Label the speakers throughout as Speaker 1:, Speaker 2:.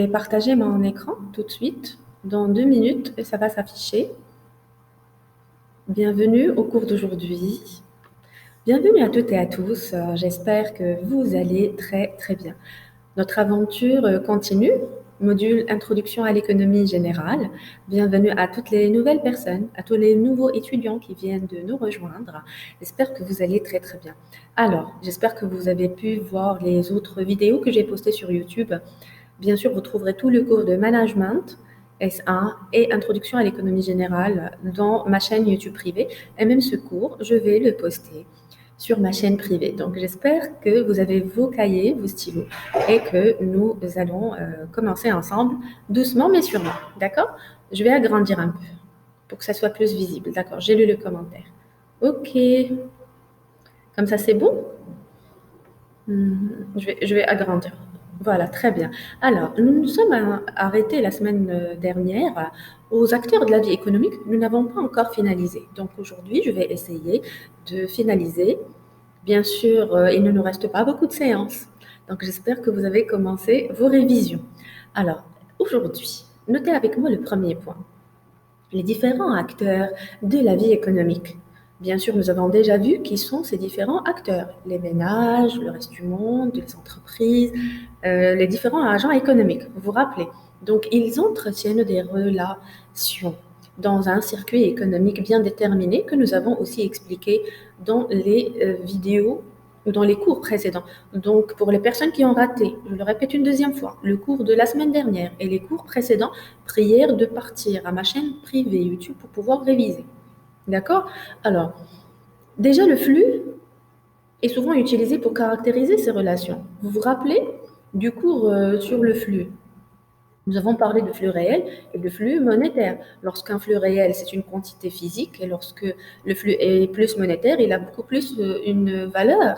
Speaker 1: Je vais partager mon écran tout de suite, dans 2 minutes, et ça va s'afficher. Bienvenue au cours d'aujourd'hui. Bienvenue à toutes et à tous. J'espère que vous allez très très bien. Notre aventure continue. Module Introduction à l'économie générale. Bienvenue à toutes les nouvelles personnes, à tous les nouveaux étudiants qui viennent de nous rejoindre. J'espère que vous allez très très bien. Alors, j'espère que vous avez pu voir les autres vidéos que j'ai postées sur YouTube. Bien sûr, vous trouverez tout le cours de management S1 et introduction à l'économie générale dans ma chaîne YouTube privée. Et même ce cours, je vais le poster sur ma chaîne privée. Donc, j'espère que vous avez vos cahiers, vos stylos et que nous allons commencer ensemble doucement mais sûrement. D'accord? Je vais agrandir un peu pour que ça soit plus visible. D'accord? J'ai lu le commentaire. OK. Comme ça, c'est bon? Je vais agrandir. Voilà, très bien. Alors, nous nous sommes arrêtés la semaine dernière aux acteurs de la vie économique. Nous n'avons pas encore finalisé. Donc aujourd'hui, je vais essayer de finaliser. Bien sûr, il ne nous reste pas beaucoup de séances. Donc j'espère que vous avez commencé vos révisions. Alors, aujourd'hui, notez avec moi le premier point. Les différents acteurs de la vie économique. Bien sûr, nous avons déjà vu qui sont ces différents acteurs. Les ménages, le reste du monde, les entreprises, les différents agents économiques. Vous vous rappelez? Donc, ils entretiennent des relations dans un circuit économique bien déterminé que nous avons aussi expliqué dans les vidéos ou dans les cours précédents. Donc, pour les personnes qui ont raté, je le répète une deuxième fois, le cours de la semaine dernière et les cours précédents, prière de partir à ma chaîne privée YouTube pour pouvoir réviser. D'accord? Alors, déjà, le flux est souvent utilisé pour caractériser ces relations. Vous vous rappelez du cours sur le flux? Nous avons parlé de flux réel et de flux monétaire. Lorsqu'un flux réel, c'est une quantité physique, et lorsque le flux est plus monétaire, il a beaucoup plus une valeur.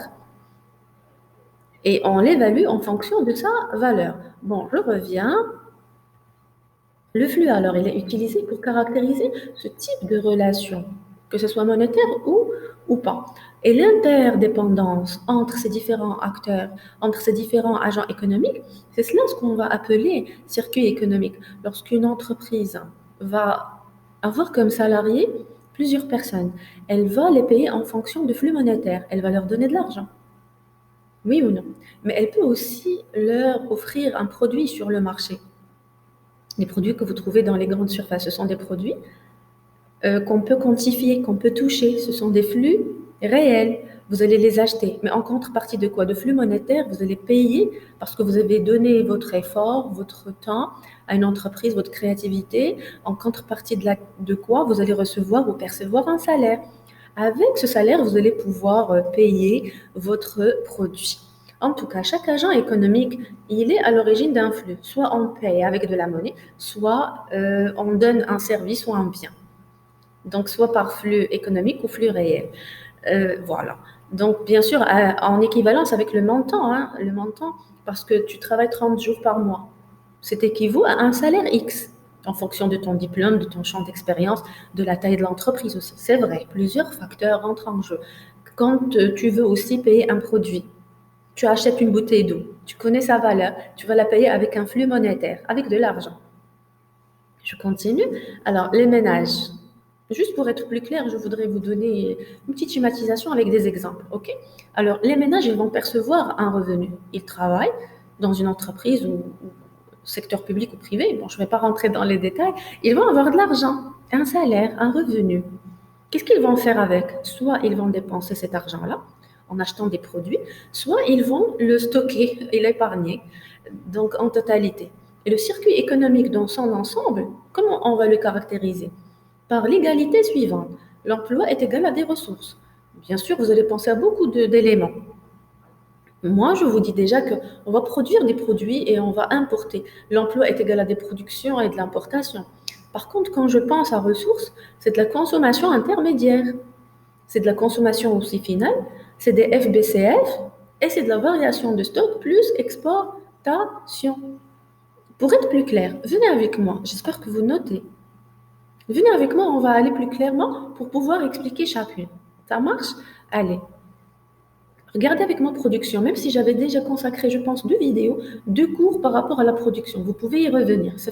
Speaker 1: Et on l'évalue en fonction de sa valeur. Bon, je reviens. Le flux, alors, il est utilisé pour caractériser ce type de relation, que ce soit monétaire ou pas. Et l'interdépendance entre ces différents acteurs, entre ces différents agents économiques, c'est cela ce qu'on va appeler circuit économique. Lorsqu'une entreprise va avoir comme salarié plusieurs personnes, elle va les payer en fonction de flux monétaires, elle va leur donner de l'argent. Oui ou non? Mais elle peut aussi leur offrir un produit sur le marché. Les produits que vous trouvez dans les grandes surfaces, ce sont des produits qu'on peut quantifier, qu'on peut toucher. Ce sont des flux réels. Vous allez les acheter. Mais en contrepartie de quoi? De flux monétaires, vous allez payer parce que vous avez donné votre effort, votre temps à une entreprise, votre créativité. En contrepartie de quoi? Vous allez recevoir ou percevoir un salaire. Avec ce salaire, vous allez pouvoir payer votre produit. En tout cas, chaque agent économique, il est à l'origine d'un flux. Soit on paye avec de la monnaie, soit on donne un service ou un bien. Donc, soit par flux économique ou flux réel. Voilà. Donc, bien sûr, en équivalence avec le montant, hein, parce que tu travailles 30 jours par mois. C'est équivaut à un salaire X, en fonction de ton diplôme, de ton champ d'expérience, de la taille de l'entreprise aussi. C'est vrai, plusieurs facteurs entrent en jeu. Quand tu veux aussi payer un produit, tu achètes une bouteille d'eau, tu connais sa valeur, tu vas la payer avec un flux monétaire, avec de l'argent. Je continue. Alors, les ménages. Juste pour être plus clair, je voudrais vous donner une petite schématisation avec des exemples. OK? Alors, les ménages, ils vont percevoir un revenu. Ils travaillent dans une entreprise ou secteur public ou privé. Bon, je ne vais pas rentrer dans les détails. Ils vont avoir de l'argent, un salaire, un revenu. Qu'est-ce qu'ils vont faire avec? Soit ils vont dépenser cet argent-là en achetant des produits, soit ils vont le stocker et l'épargner, donc en totalité. Et le circuit économique dans son ensemble, comment on va le caractériser? Par l'égalité suivante. L'emploi est égal à des ressources. Bien sûr, vous allez penser à beaucoup d'éléments. Moi, je vous dis déjà qu'on va produire des produits et on va importer. L'emploi est égal à des productions et de l'importation. Par contre, quand je pense à ressources, c'est de la consommation intermédiaire. C'est de la consommation aussi finale, c'est des FBCF et c'est de la variation de stock plus exportation. Pour être plus clair, venez avec moi, j'espère que vous notez. Venez avec moi, on va aller plus clairement pour pouvoir expliquer chacune. Ça marche? Allez. Regardez avec ma production, même si j'avais déjà consacré, je pense, 2 vidéos, 2 cours par rapport à la production. Vous pouvez y revenir. Ça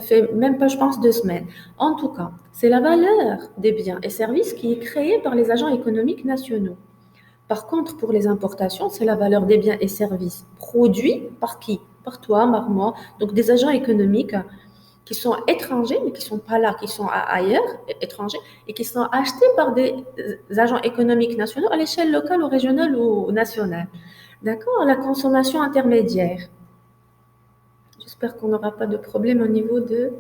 Speaker 1: fait même pas, je pense, 2 semaines. En tout cas, c'est la valeur des biens et services qui est créée par les agents économiques nationaux. Par contre, pour les importations, c'est la valeur des biens et services produits par qui? Par toi, par moi. Donc, des agents économiques qui sont étrangers, mais qui ne sont pas là, qui sont ailleurs, étrangers, et qui sont achetés par des agents économiques nationaux à l'échelle locale ou régionale ou nationale. D'accord? La consommation intermédiaire. J'espère qu'on n'aura pas de problème au niveau de...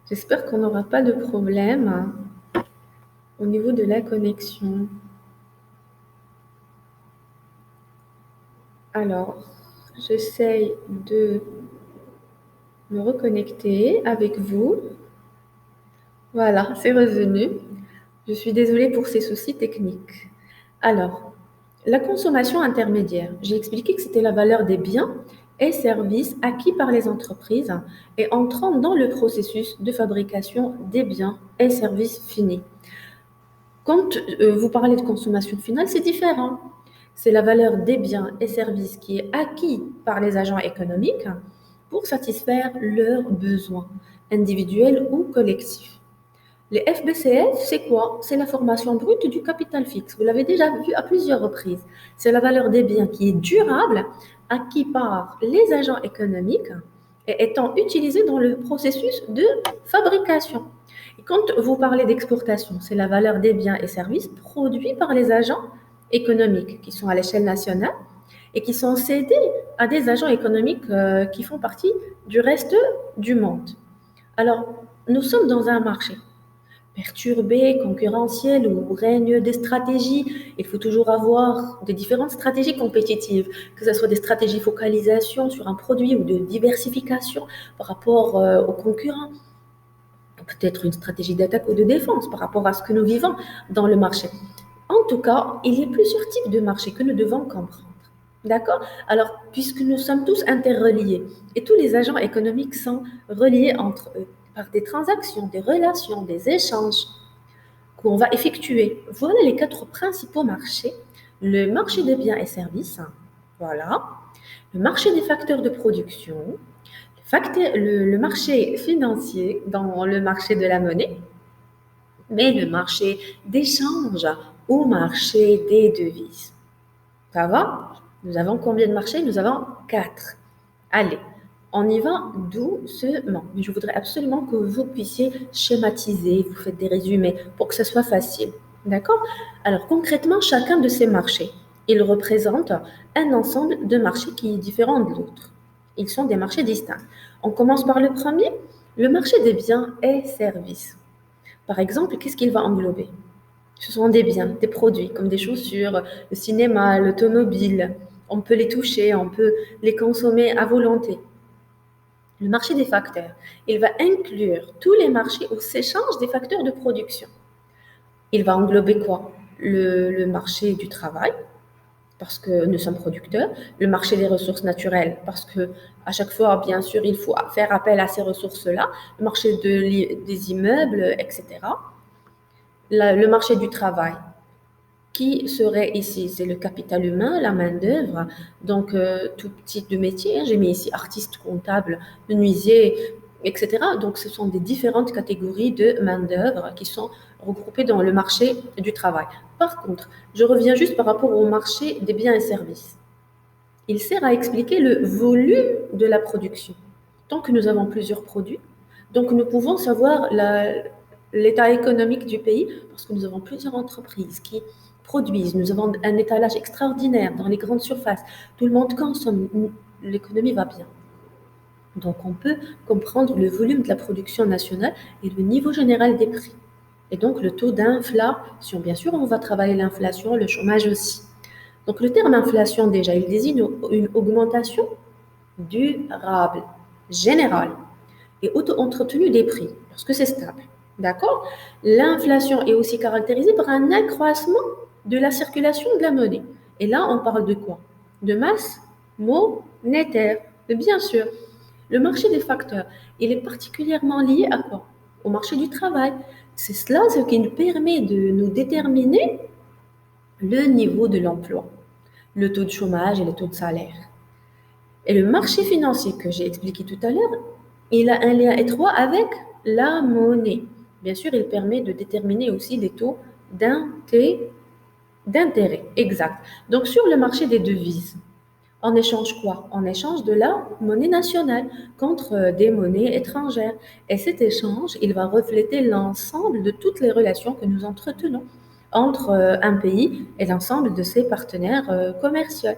Speaker 1: J'espère qu'on n'aura pas de problème au niveau de la connexion. Alors, j'essaye de me reconnecter avec vous. Voilà, c'est revenu. Je suis désolée pour ces soucis techniques. Alors, la consommation intermédiaire. J'ai expliqué que c'était la valeur des biens et services acquis par les entreprises et entrant dans le processus de fabrication des biens et services finis. Quand vous parlez de consommation finale, c'est différent. C'est la valeur des biens et services qui est acquis par les agents économiques pour satisfaire leurs besoins individuels ou collectifs. Les FBCF, c'est quoi? C'est la formation brute du capital fixe. Vous l'avez déjà vu à plusieurs reprises. C'est la valeur des biens qui est durable, acquis par les agents économiques et étant utilisé dans le processus de fabrication. Et quand vous parlez d'exportation, c'est la valeur des biens et services produits par les agents économiques qui sont à l'échelle nationale et qui sont cédés à des agents économiques qui font partie du reste du monde. Alors, nous sommes dans un marché perturbé, concurrentiel, où règnent des stratégies. Il faut toujours avoir des différentes stratégies compétitives, que ce soit des stratégies focalisation sur un produit ou de diversification par rapport aux concurrents. Peut-être une stratégie d'attaque ou de défense par rapport à ce que nous vivons dans le marché. En tout cas, il y a plusieurs types de marchés que nous devons comprendre. D'accord? Alors, puisque nous sommes tous interreliés et tous les agents économiques sont reliés entre eux par des transactions, des relations, des échanges qu'on va effectuer. Voilà les 4 principaux marchés. Le marché des biens et services, voilà. Le marché des facteurs de production, le marché financier dans le marché de la monnaie, mais le marché d'échange au marché des devises. Ça va? Nous avons combien de marchés? Nous avons 4. Allez, on y va doucement. Mais je voudrais absolument que vous puissiez schématiser, vous faites des résumés pour que ce soit facile. D'accord? Alors concrètement, chacun de ces marchés, il représente un ensemble de marchés qui est différent de l'autre. Ils sont des marchés distincts. On commence par le premier, le marché des biens et services. Par exemple, qu'est-ce qu'il va englober? Ce sont des biens, des produits, comme des chaussures, le cinéma, l'automobile. On peut les toucher, on peut les consommer à volonté. Le marché des facteurs, il va inclure tous les marchés où s'échangent des facteurs de production. Il va englober quoi? Le marché du travail, parce que nous sommes producteurs, le marché des ressources naturelles, parce que à chaque fois, bien sûr, il faut faire appel à ces ressources-là, le marché des immeubles, etc. Le marché du travail, qui serait ici? C'est le capital humain, la main-d'œuvre, donc tout type de métier. J'ai mis ici artiste, comptable, menuisier, etc. Donc ce sont des différentes catégories de main-d'œuvre qui sont regroupées dans le marché du travail. Par contre, je reviens juste par rapport au marché des biens et services. Il sert à expliquer le volume de la production. Tant que nous avons plusieurs produits, donc nous pouvons savoir l'état économique du pays parce que nous avons plusieurs entreprises qui produisent. Nous avons un étalage extraordinaire dans les grandes surfaces. Tout le monde consomme. L'économie va bien. Donc on peut comprendre le volume de la production nationale et le niveau général des prix. Et donc le taux d'inflation. Bien sûr, on va travailler l'inflation, le chômage aussi. Donc le terme inflation, déjà, il désigne une augmentation durable, générale et auto-entretenue des prix, parce que c'est stable. D'accord? L'inflation est aussi caractérisée par un accroissement de la circulation de la monnaie. Et là, on parle de quoi? De masse monétaire. Mais bien sûr, le marché des facteurs, il est particulièrement lié à quoi? au marché du travail. C'est cela ce qui nous permet de nous déterminer le niveau de l'emploi, le taux de chômage et le taux de salaire. Et le marché financier que j'ai expliqué tout à l'heure, il a un lien étroit avec la monnaie. Bien sûr, il permet de déterminer aussi les taux d'inté- d'intérêt. Exact. Donc, sur le marché des devises, on échange quoi? On échange de la monnaie nationale contre des monnaies étrangères. Et cet échange, il va refléter l'ensemble de toutes les relations que nous entretenons entre un pays et l'ensemble de ses partenaires commerciaux.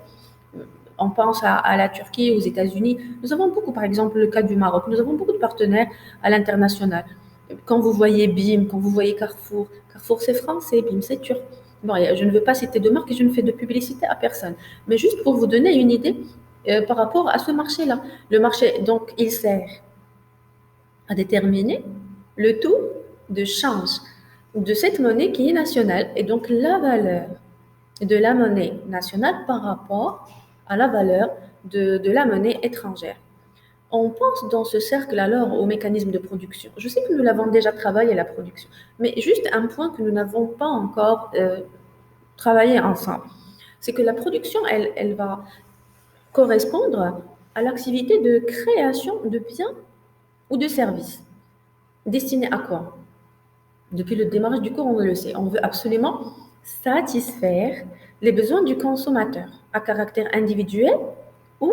Speaker 1: On pense à la Turquie, aux États-Unis. Nous avons beaucoup, par exemple, le cas du Maroc. Nous avons beaucoup de partenaires à l'international. Quand vous voyez BIM, quand vous voyez Carrefour, Carrefour c'est français, BIM c'est turc. Bon, je ne veux pas citer de marque et je ne fais de publicité à personne. Mais juste pour vous donner une idée par rapport à ce marché-là. Le marché, donc, il sert à déterminer le taux de change de cette monnaie qui est nationale et donc la valeur de la monnaie nationale par rapport à la valeur de la monnaie étrangère. On pense dans ce cercle alors au mécanisme de production. Je sais que nous l'avons déjà travaillé, la production, mais juste un point que nous n'avons pas encore travaillé ensemble, c'est que la production, elle va correspondre à l'activité de création de biens ou de services. Destinés à quoi? Depuis le démarrage du cours, on le sait, on veut absolument satisfaire les besoins du consommateur à caractère individuel ou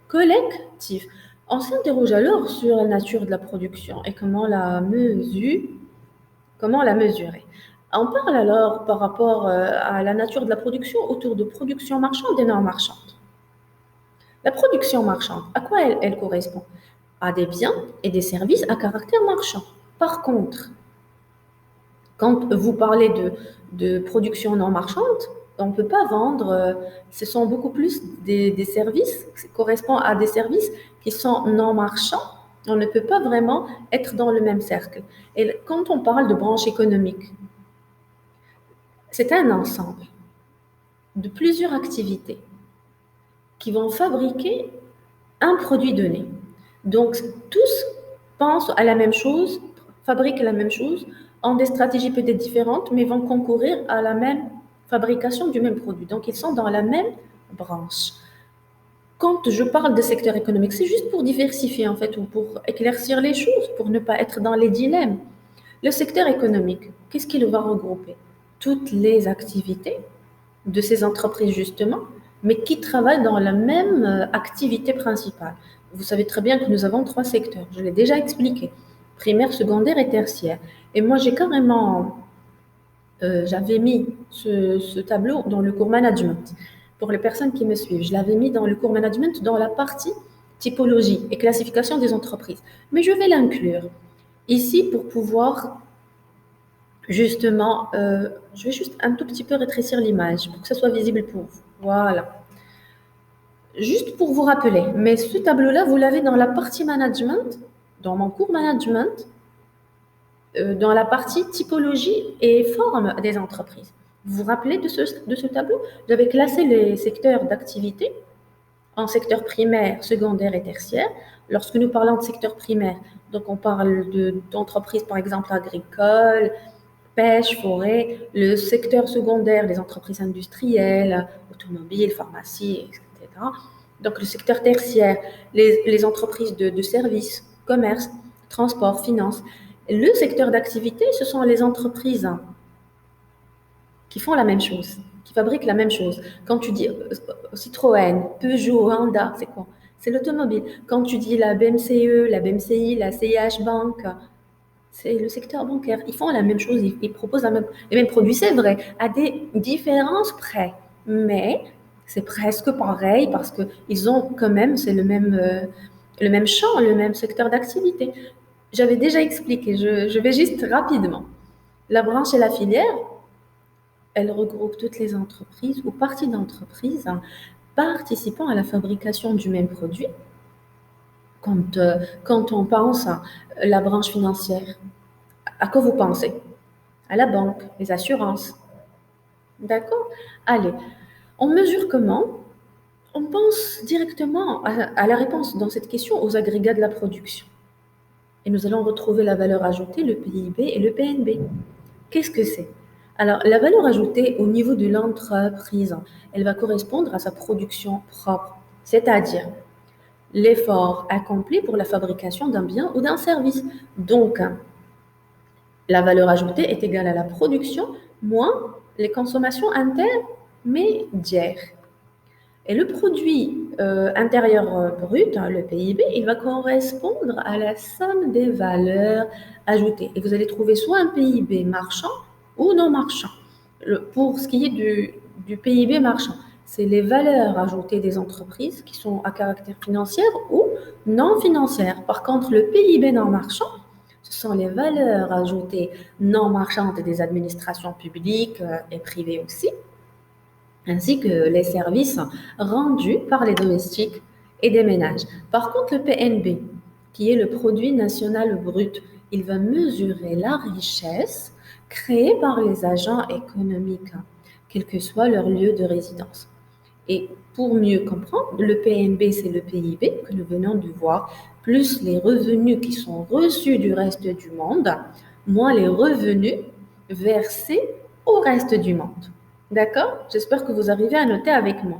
Speaker 1: collectif. On s'interroge alors sur la nature de la production et comment la mesurer. On parle alors par rapport à la nature de la production autour de production marchande et non marchande. La production marchande, à quoi elle correspond? À des biens et des services à caractère marchand. Par contre, quand vous parlez de production non marchande, on ne peut pas vendre, ce sont beaucoup plus des services, ça correspond à des services qui sont non marchands. On ne peut pas vraiment être dans le même cercle. Et quand on parle de branche économique, c'est un ensemble de plusieurs activités qui vont fabriquer un produit donné. Donc, tous pensent à la même chose, fabriquent la même chose, ont des stratégies peut-être différentes, mais vont concourir à la même fabrication du même produit. Donc, ils sont dans la même branche. Quand je parle de secteur économique, c'est juste pour diversifier en fait, ou pour éclaircir les choses, pour ne pas être dans les dilemmes. Le secteur économique, qu'est-ce qu'il va regrouper? Toutes les activités de ces entreprises justement, mais qui travaillent dans la même activité principale. Vous savez très bien que nous avons trois secteurs, je l'ai déjà expliqué, primaire, secondaire et tertiaire. Et moi, j'ai carrément, j'avais mis ce tableau dans le cours management. Pour les personnes qui me suivent, je l'avais mis dans le cours management dans la partie typologie et classification des entreprises. Mais je vais l'inclure ici pour pouvoir justement, je vais juste un tout petit peu rétrécir l'image pour que ça soit visible pour vous. Voilà. Juste pour vous rappeler, mais ce tableau-là, vous l'avez dans la partie management, dans mon cours management, dans la partie typologie et forme des entreprises. Vous vous rappelez de ce tableau? J'avais classé les secteurs d'activité en secteur primaire, secondaire et tertiaire. Lorsque nous parlons de secteur primaire, donc on parle d'entreprises par exemple agricoles, pêche, forêt, le secteur secondaire, les entreprises industrielles, automobiles, pharmacie, etc. Donc le secteur tertiaire, les entreprises de services, commerce, transport, finance. Le secteur d'activité, ce sont les entreprises qui font la même chose, qui fabriquent la même chose. Quand tu dis Citroën, Peugeot, Honda, c'est quoi? C'est l'automobile. Quand tu dis la BMCE, la BMCI, la CIH Bank, c'est le secteur bancaire. Ils font la même chose, ils proposent les mêmes produits, c'est vrai, à des différences près. Mais c'est presque pareil parce qu'ils ont quand même, c'est le même champ, le même secteur d'activité. J'avais déjà expliqué, je vais juste rapidement. La branche et la filière, elle regroupe toutes les entreprises ou parties d'entreprises participant à la fabrication du même produit. Quand on pense à la branche financière, à quoi vous pensez? À la banque, les assurances. D'accord? Allez, on mesure comment? On pense directement à la réponse dans cette question aux agrégats de la production. et nous allons retrouver la valeur ajoutée, le PIB et le PNB. Qu'est-ce que c'est? Alors, la valeur ajoutée au niveau de l'entreprise, elle va correspondre à sa production propre, c'est-à-dire l'effort accompli pour la fabrication d'un bien ou d'un service. Donc, la valeur ajoutée est égale à la production moins les consommations intermédiaires. Et le produit intérieur brut, le PIB, il va correspondre à la somme des valeurs ajoutées. Et vous allez trouver soit un PIB marchand ou non marchand. Pour ce qui est du PIB marchand, c'est les valeurs ajoutées des entreprises qui sont à caractère financier ou non financière. Par contre, le PIB non marchand, ce sont les valeurs ajoutées non marchandes des administrations publiques et privées aussi, ainsi que les services rendus par les domestiques et des ménages. Par contre, le PNB, qui est le produit national brut, il va mesurer la richesse créée par les agents économiques, quel que soit leur lieu de résidence. Et pour mieux comprendre, le PNB, c'est le PIB que nous venons de voir, plus les revenus qui sont reçus du reste du monde, moins les revenus versés au reste du monde. D'accord? J'espère que vous arrivez à noter avec moi.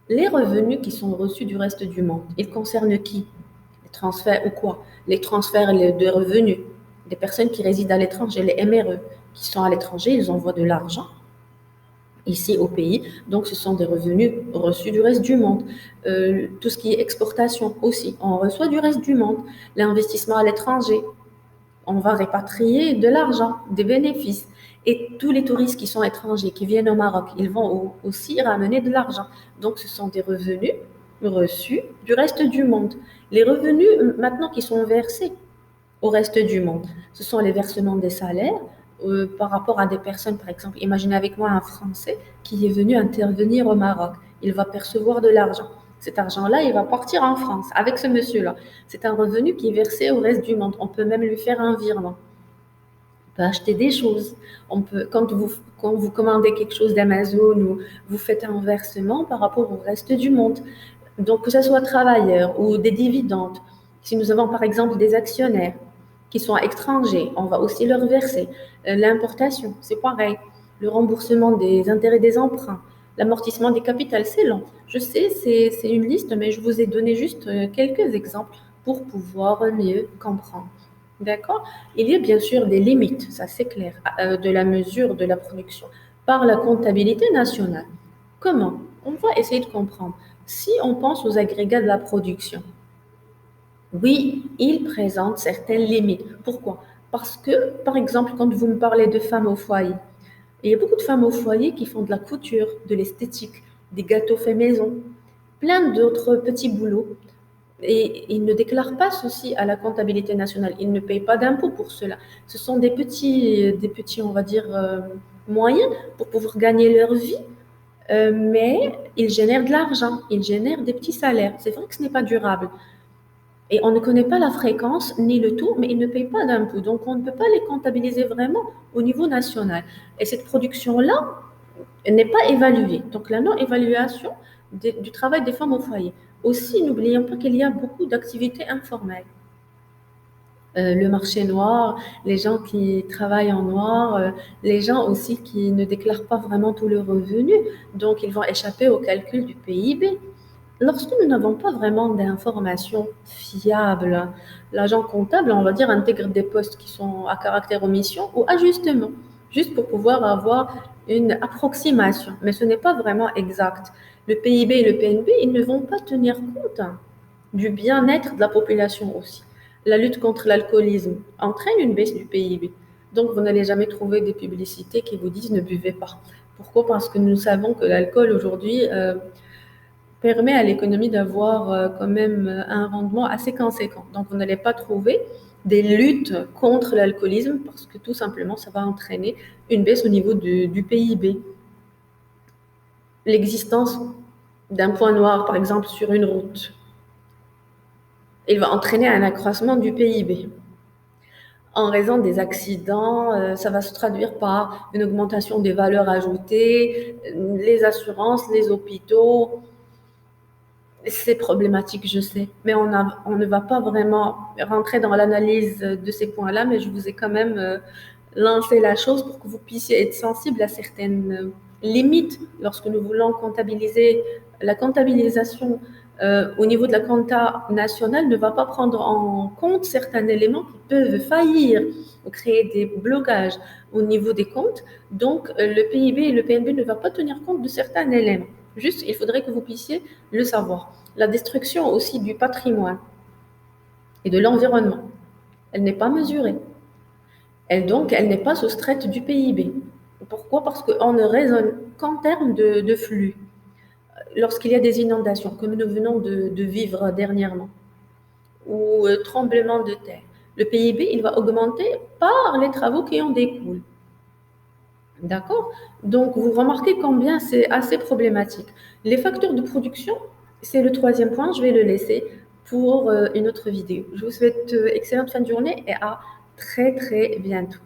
Speaker 1: Les revenus qui sont reçus du reste du monde, ils concernent qui? Les transferts ou quoi? Les transferts de revenus des personnes qui résident à l'étranger, les MRE, qui sont à l'étranger, ils envoient de l'argent ici au pays. Donc, ce sont des revenus reçus du reste du monde. Tout ce qui est exportation aussi, on reçoit du reste du monde. L'investissement à l'étranger, on va répatrier de l'argent, des bénéfices. Et tous les touristes qui sont étrangers, qui viennent au Maroc, ils vont aussi ramener de l'argent. Donc, ce sont des revenus reçus du reste du monde. Les revenus maintenant qui sont versés au reste du monde, ce sont les versements des salaires par rapport à des personnes, par exemple. Imaginez avec moi un Français qui est venu intervenir au Maroc. Il va percevoir de l'argent. Cet argent-là, il va partir en France avec ce monsieur-là. C'est un revenu qui est versé au reste du monde. On peut même lui faire un virement. On peut acheter des choses. On peut, quand vous commandez quelque chose d'Amazon ou vous faites un versement par rapport au reste du monde. Donc, que ce soit travailleurs ou des dividendes. Si nous avons par exemple des actionnaires qui sont étrangers, on va aussi leur verser. L'importation, c'est pareil. Le remboursement des intérêts des emprunts, l'amortissement des capitales, c'est long. Je sais, c'est une liste, mais je vous ai donné juste quelques exemples pour pouvoir mieux comprendre. D'accord? Il y a bien sûr des limites, ça c'est clair, de la mesure de la production par la comptabilité nationale. Comment? On va essayer de comprendre. Si on pense aux agrégats de la production, oui, ils présentent certaines limites. Pourquoi? Parce que, par exemple, quand vous me parlez de femmes au foyer, il y a beaucoup de femmes au foyer qui font de la couture, de l'esthétique, des gâteaux faits maison, plein d'autres petits boulots. Et ils ne déclarent pas ceci à la comptabilité nationale. Ils ne payent pas d'impôts pour cela. Ce sont des petits, on va dire, moyens pour pouvoir gagner leur vie, mais ils génèrent de l'argent, ils génèrent des petits salaires. C'est vrai que ce n'est pas durable. Et on ne connaît pas la fréquence ni le taux, mais ils ne payent pas d'impôts. Donc, on ne peut pas les comptabiliser vraiment au niveau national. Et cette production-là n'est pas évaluée. Donc, la non-évaluation du travail des femmes au foyer. Aussi, n'oublions pas qu'il y a beaucoup d'activités informelles. Le marché noir, les gens qui travaillent en noir, les gens aussi qui ne déclarent pas vraiment tous leurs revenus, donc ils vont échapper au calcul du PIB. Lorsque nous n'avons pas vraiment d'informations fiables, l'agent comptable, on va dire, intègre des postes qui sont à caractère omission ou ajustement, juste pour pouvoir avoir une approximation. Mais ce n'est pas vraiment exact. Le PIB et le PNB, ils ne vont pas tenir compte du bien-être de la population aussi. La lutte contre l'alcoolisme entraîne une baisse du PIB. Donc, vous n'allez jamais trouver des publicités qui vous disent ne buvez pas. Pourquoi? Parce que nous savons que l'alcool aujourd'hui permet à l'économie d'avoir quand même un rendement assez conséquent. Donc, vous n'allez pas trouver des luttes contre l'alcoolisme parce que tout simplement, ça va entraîner une baisse au niveau du PIB. L'existence d'un point noir, par exemple, sur une route, il va entraîner un accroissement du PIB. En raison des accidents, ça va se traduire par une augmentation des valeurs ajoutées, les assurances, les hôpitaux, C'est problématique, je sais, mais on ne va pas vraiment rentrer dans l'analyse de ces points-là, mais je vous ai quand même lancé la chose pour que vous puissiez être sensible à certaines limites lorsque nous voulons comptabiliser. La comptabilisation au niveau de la compta nationale ne va pas prendre en compte certains éléments qui peuvent faillir ou créer des blocages au niveau des comptes. Donc, le PIB et le PNB ne vont pas tenir compte de certains éléments. Juste, il faudrait que vous puissiez le savoir. La destruction aussi du patrimoine et de l'environnement, elle n'est pas mesurée. Elle n'est pas soustraite du PIB. Pourquoi? Parce qu'on ne raisonne qu'en termes de flux. Lorsqu'il y a des inondations, comme nous venons de vivre dernièrement, ou tremblement de terre, le PIB, il va augmenter par les travaux qui en découlent. D'accord? Donc, vous remarquez combien c'est assez problématique. Les facteurs de production, c'est le troisième point, je vais le laisser pour une autre vidéo. Je vous souhaite excellente fin de journée et à très très bientôt.